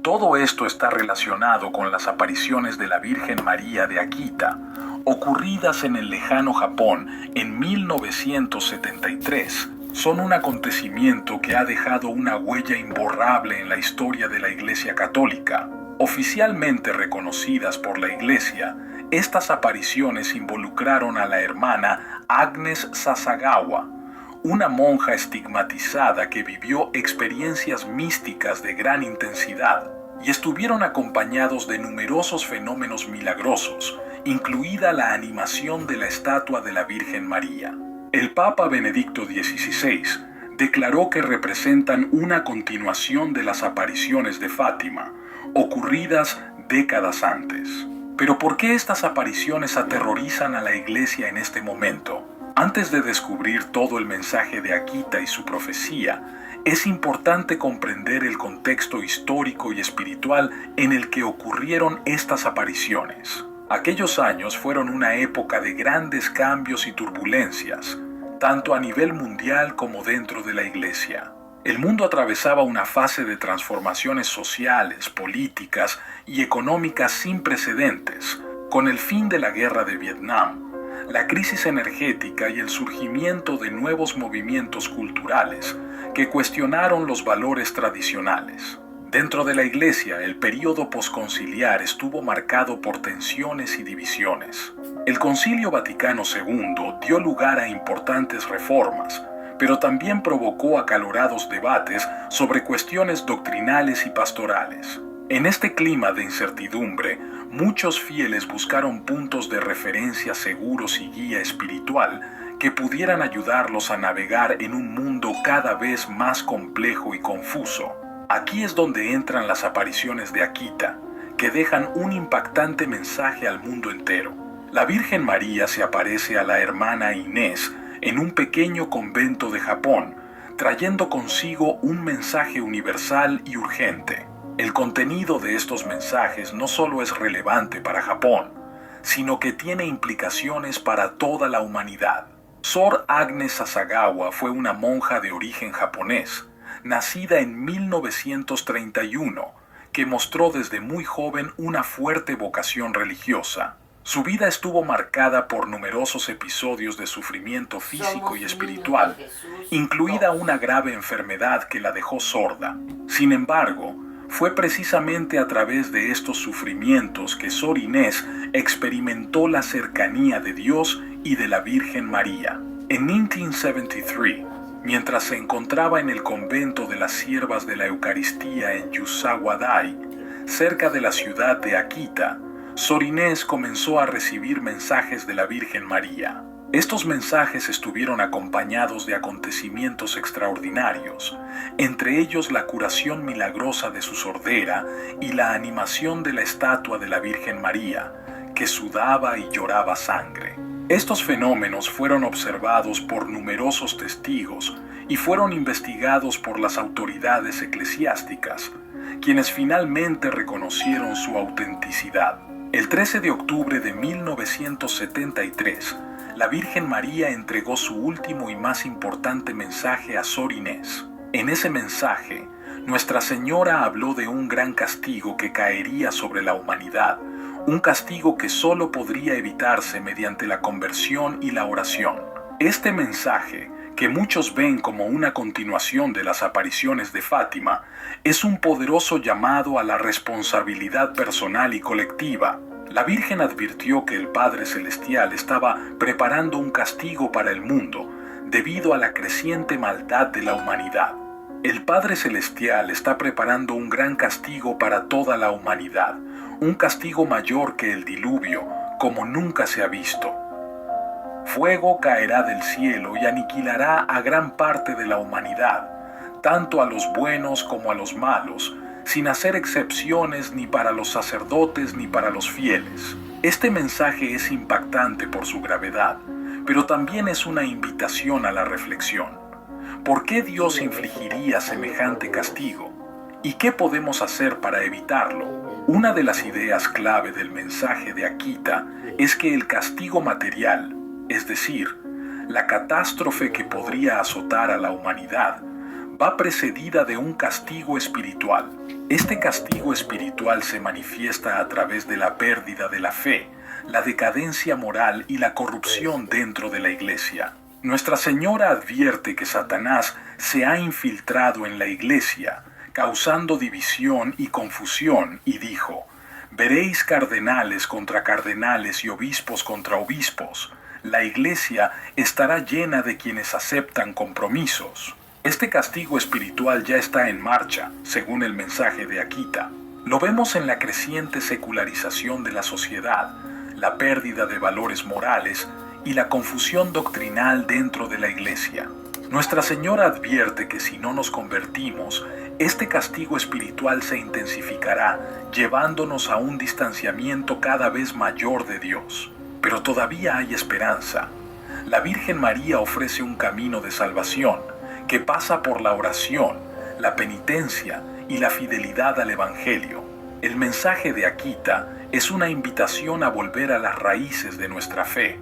Todo esto está relacionado con las apariciones de la Virgen María de Akita, ocurridas en el lejano Japón en 1973. Son un acontecimiento que ha dejado una huella imborrable en la historia de la Iglesia Católica. Oficialmente reconocidas por la Iglesia, estas apariciones involucraron a la hermana Agnes Sasagawa, una monja estigmatizada que vivió experiencias místicas de gran intensidad, y estuvieron acompañados de numerosos fenómenos milagrosos, incluida la animación de la estatua de la Virgen María. El Papa Benedicto XVI declaró que representan una continuación de las apariciones de Fátima, ocurridas décadas antes. Pero ¿por qué estas apariciones aterrorizan a la Iglesia en este momento? Antes de descubrir todo el mensaje de Akita y su profecía, es importante comprender el contexto histórico y espiritual en el que ocurrieron estas apariciones. Aquellos años fueron una época de grandes cambios y turbulencias, tanto a nivel mundial como dentro de la Iglesia. El mundo atravesaba una fase de transformaciones sociales, políticas y económicas sin precedentes, con el fin de la guerra de Vietnam, la crisis energética y el surgimiento de nuevos movimientos culturales que cuestionaron los valores tradicionales. Dentro de la Iglesia, el período posconciliar estuvo marcado por tensiones y divisiones. El Concilio Vaticano II dio lugar a importantes reformas, pero también provocó acalorados debates sobre cuestiones doctrinales y pastorales. En este clima de incertidumbre, muchos fieles buscaron puntos de referencia seguros y guía espiritual que pudieran ayudarlos a navegar en un mundo cada vez más complejo y confuso. Aquí es donde entran las apariciones de Akita, que dejan un impactante mensaje al mundo entero. La Virgen María se aparece a la hermana Inés en un pequeño convento de Japón, trayendo consigo un mensaje universal y urgente. El contenido de estos mensajes no solo es relevante para Japón, sino que tiene implicaciones para toda la humanidad. Sor Agnes Sasagawa fue una monja de origen japonés, nacida en 1931, que mostró desde muy joven una fuerte vocación religiosa. Su vida estuvo marcada por numerosos episodios de sufrimiento físico y espiritual, incluida una grave enfermedad que la dejó sorda. Sin embargo, fue precisamente a través de estos sufrimientos que Sor Inés experimentó la cercanía de Dios y de la Virgen María. En 1973, mientras se encontraba en el convento de las Siervas de la Eucaristía en Yusawa-dai, cerca de la ciudad de Akita, Sor Inés comenzó a recibir mensajes de la Virgen María. Estos mensajes estuvieron acompañados de acontecimientos extraordinarios, entre ellos la curación milagrosa de su sordera y la animación de la estatua de la Virgen María, que sudaba y lloraba sangre. Estos fenómenos fueron observados por numerosos testigos y fueron investigados por las autoridades eclesiásticas, quienes finalmente reconocieron su autenticidad. El 13 de octubre de 1973, la Virgen María entregó su último y más importante mensaje a Sor Inés. En ese mensaje, Nuestra Señora habló de un gran castigo que caería sobre la humanidad, un castigo que solo podría evitarse mediante la conversión y la oración. Este mensaje, que muchos ven como una continuación de las apariciones de Fátima, es un poderoso llamado a la responsabilidad personal y colectiva. La Virgen advirtió que el Padre Celestial estaba preparando un castigo para el mundo debido a la creciente maldad de la humanidad. El Padre Celestial está preparando un gran castigo para toda la humanidad, un castigo mayor que el diluvio, como nunca se ha visto. Fuego caerá del cielo y aniquilará a gran parte de la humanidad, tanto a los buenos como a los malos, sin hacer excepciones ni para los sacerdotes ni para los fieles. Este mensaje es impactante por su gravedad, pero también es una invitación a la reflexión. ¿Por qué Dios infligiría semejante castigo? ¿Y qué podemos hacer para evitarlo? Una de las ideas clave del mensaje de Akita es que el castigo material, es decir, la catástrofe que podría azotar a la humanidad, va precedida de un castigo espiritual. Este castigo espiritual se manifiesta a través de la pérdida de la fe, la decadencia moral y la corrupción dentro de la iglesia. Nuestra Señora advierte que Satanás se ha infiltrado en la iglesia, causando división y confusión, y dijo: veréis cardenales contra cardenales y obispos contra obispos. La iglesia estará llena de quienes aceptan compromisos. Este castigo espiritual ya está en marcha, según el mensaje de Akita. Lo vemos en la creciente secularización de la sociedad, la pérdida de valores morales y la confusión doctrinal dentro de la iglesia. Nuestra Señora advierte que si no nos convertimos, este castigo espiritual se intensificará, llevándonos a un distanciamiento cada vez mayor de Dios. Pero todavía hay esperanza. La Virgen María ofrece un camino de salvación que pasa por la oración, la penitencia y la fidelidad al Evangelio. El mensaje de Akita es una invitación a volver a las raíces de nuestra fe,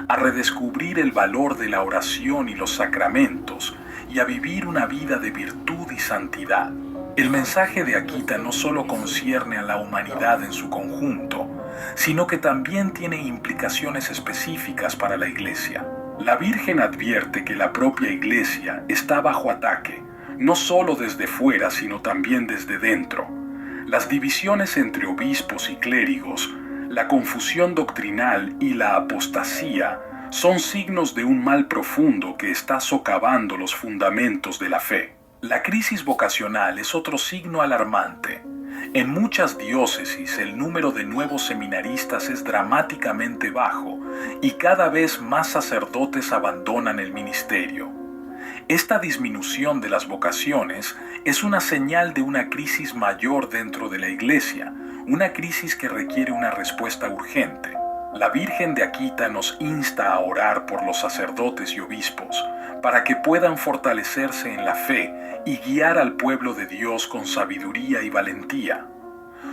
a redescubrir el valor de la oración y los sacramentos y a vivir una vida de virtud y santidad. El mensaje de Akita no solo concierne a la humanidad en su conjunto, sino que también tiene implicaciones específicas para la Iglesia. La Virgen advierte que la propia Iglesia está bajo ataque, no solo desde fuera, sino también desde dentro. Las divisiones entre obispos y clérigos, la confusión doctrinal y la apostasía son signos de un mal profundo que está socavando los fundamentos de la fe. La crisis vocacional es otro signo alarmante. En muchas diócesis el número de nuevos seminaristas es dramáticamente bajo y cada vez más sacerdotes abandonan el ministerio. Esta disminución de las vocaciones es una señal de una crisis mayor dentro de la Iglesia, una crisis que requiere una respuesta urgente. La Virgen de Akita nos insta a orar por los sacerdotes y obispos para que puedan fortalecerse en la fe y guiar al pueblo de Dios con sabiduría y valentía.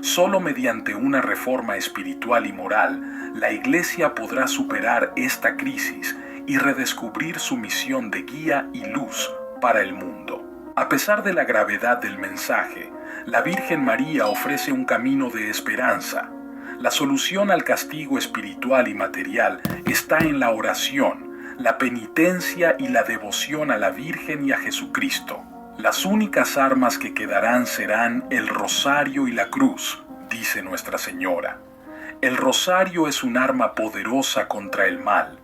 Solo mediante una reforma espiritual y moral, la Iglesia podrá superar esta crisis y redescubrir su misión de guía y luz para el mundo. A pesar de la gravedad del mensaje, la Virgen María ofrece un camino de esperanza. La solución al castigo espiritual y material está en la oración, la penitencia y la devoción a la Virgen y a Jesucristo. Las únicas armas que quedarán serán el rosario y la cruz, dice Nuestra Señora. El rosario es un arma poderosa contra el mal,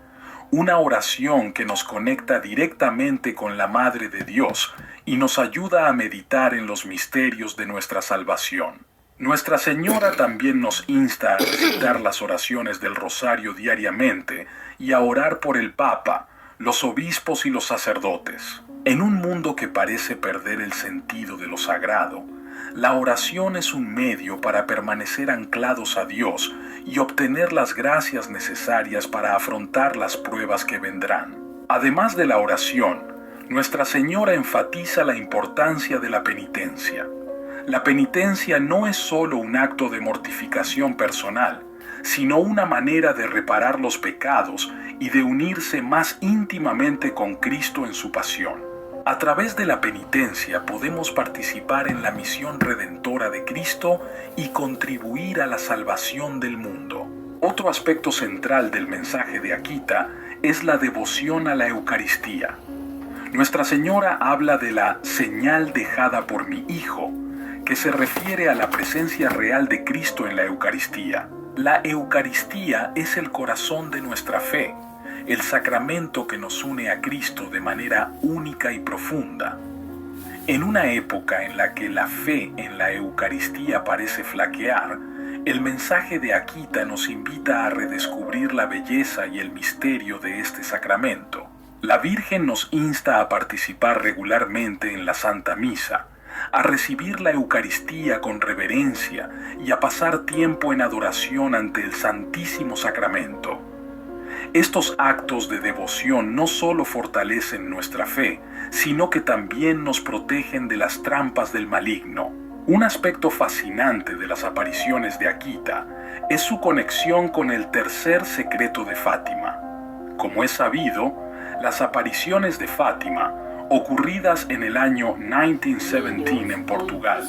una oración que nos conecta directamente con la Madre de Dios y nos ayuda a meditar en los misterios de nuestra salvación. Nuestra Señora también nos insta a recitar las oraciones del rosario diariamente y a orar por el Papa, los obispos y los sacerdotes. En un mundo que parece perder el sentido de lo sagrado, la oración es un medio para permanecer anclados a Dios y obtener las gracias necesarias para afrontar las pruebas que vendrán. Además de la oración, Nuestra Señora enfatiza la importancia de la penitencia. La penitencia no es solo un acto de mortificación personal, sino una manera de reparar los pecados y de unirse más íntimamente con Cristo en su pasión. A través de la penitencia podemos participar en la misión redentora de Cristo y contribuir a la salvación del mundo. Otro aspecto central del mensaje de Akita es la devoción a la Eucaristía. Nuestra Señora habla de la señal dejada por mi Hijo, que se refiere a la presencia real de Cristo en la Eucaristía. La Eucaristía es el corazón de nuestra fe, el sacramento que nos une a Cristo de manera única y profunda. En una época en la que la fe en la Eucaristía parece flaquear, el mensaje de Akita nos invita a redescubrir la belleza y el misterio de este sacramento. La Virgen nos insta a participar regularmente en la Santa Misa, a recibir la Eucaristía con reverencia y a pasar tiempo en adoración ante el Santísimo Sacramento. Estos actos de devoción no solo fortalecen nuestra fe, sino que también nos protegen de las trampas del maligno. Un aspecto fascinante de las apariciones de Akita es su conexión con el tercer secreto de Fátima. Como es sabido, las apariciones de Fátima ocurridas en el año 1917 en Portugal,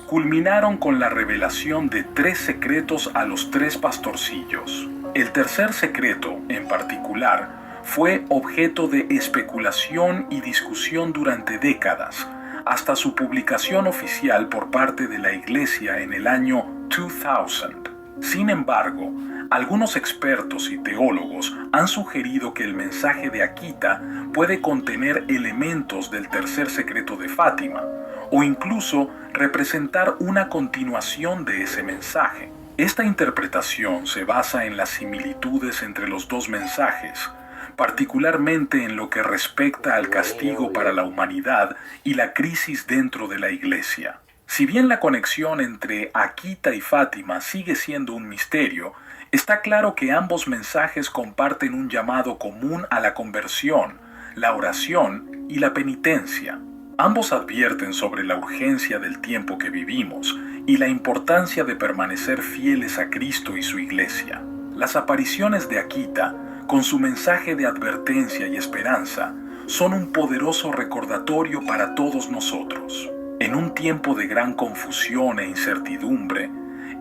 culminaron con la revelación de 3 secretos a los 3 pastorcillos. El tercer secreto, en particular, fue objeto de especulación y discusión durante décadas, hasta su publicación oficial por parte de la Iglesia en el año 2000. Sin embargo, algunos expertos y teólogos han sugerido que el mensaje de Akita puede contener elementos del tercer secreto de Fátima, o incluso representar una continuación de ese mensaje. Esta interpretación se basa en las similitudes entre los 2 mensajes, particularmente en lo que respecta al castigo para la humanidad y la crisis dentro de la Iglesia. Si bien la conexión entre Akita y Fátima sigue siendo un misterio, está claro que ambos mensajes comparten un llamado común a la conversión, la oración y la penitencia. Ambos advierten sobre la urgencia del tiempo que vivimos y la importancia de permanecer fieles a Cristo y su Iglesia. Las apariciones de Akita, con su mensaje de advertencia y esperanza, son un poderoso recordatorio para todos nosotros. En un tiempo de gran confusión e incertidumbre,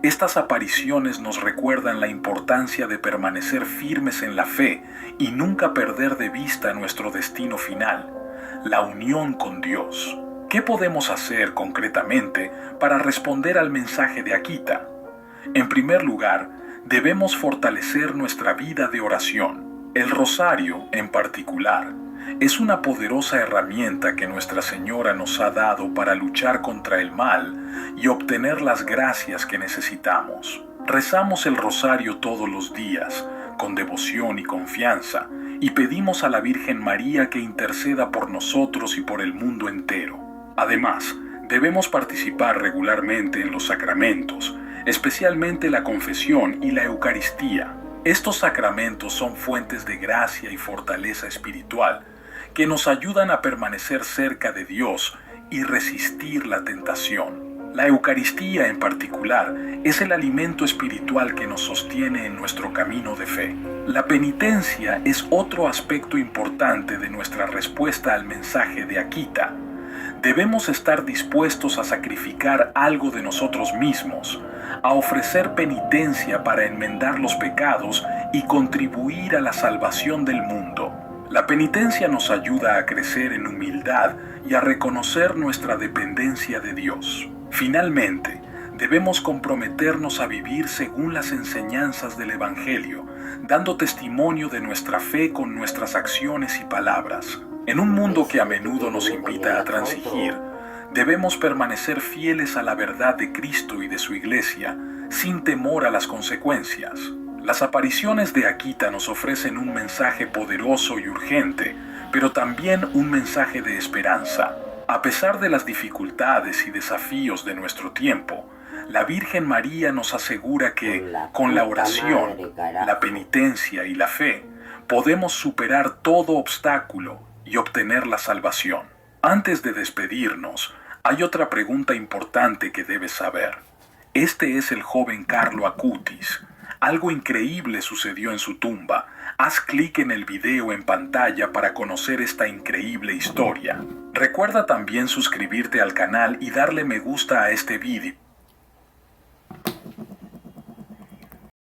estas apariciones nos recuerdan la importancia de permanecer firmes en la fe y nunca perder de vista nuestro destino final, la unión con Dios. ¿Qué podemos hacer concretamente para responder al mensaje de Akita? En primer lugar, debemos fortalecer nuestra vida de oración. El rosario, en particular, es una poderosa herramienta que Nuestra Señora nos ha dado para luchar contra el mal y obtener las gracias que necesitamos. Rezamos el rosario todos los días, con devoción y confianza, y pedimos a la Virgen María que interceda por nosotros y por el mundo entero. Además, debemos participar regularmente en los sacramentos, especialmente la confesión y la Eucaristía. Estos sacramentos son fuentes de gracia y fortaleza espiritual que nos ayudan a permanecer cerca de Dios y resistir la tentación. La Eucaristía en particular es el alimento espiritual que nos sostiene en nuestro camino de fe. La penitencia es otro aspecto importante de nuestra respuesta al mensaje de Akita. Debemos estar dispuestos a sacrificar algo de nosotros mismos, a ofrecer penitencia para enmendar los pecados y contribuir a la salvación del mundo. La penitencia nos ayuda a crecer en humildad y a reconocer nuestra dependencia de Dios. Finalmente, debemos comprometernos a vivir según las enseñanzas del Evangelio, dando testimonio de nuestra fe con nuestras acciones y palabras. En un mundo que a menudo nos invita a transigir, debemos permanecer fieles a la verdad de Cristo y de su Iglesia, sin temor a las consecuencias. Las apariciones de Akita nos ofrecen un mensaje poderoso y urgente, pero también un mensaje de esperanza. A pesar de las dificultades y desafíos de nuestro tiempo, la Virgen María nos asegura que, con la oración, la penitencia y la fe, podemos superar todo obstáculo y obtener la salvación. Antes de despedirnos, hay otra pregunta importante que debes saber. Este es el joven Carlo Acutis. Algo increíble sucedió en su tumba. Haz clic en el video en pantalla para conocer esta increíble historia. Recuerda también suscribirte al canal y darle me gusta a este video.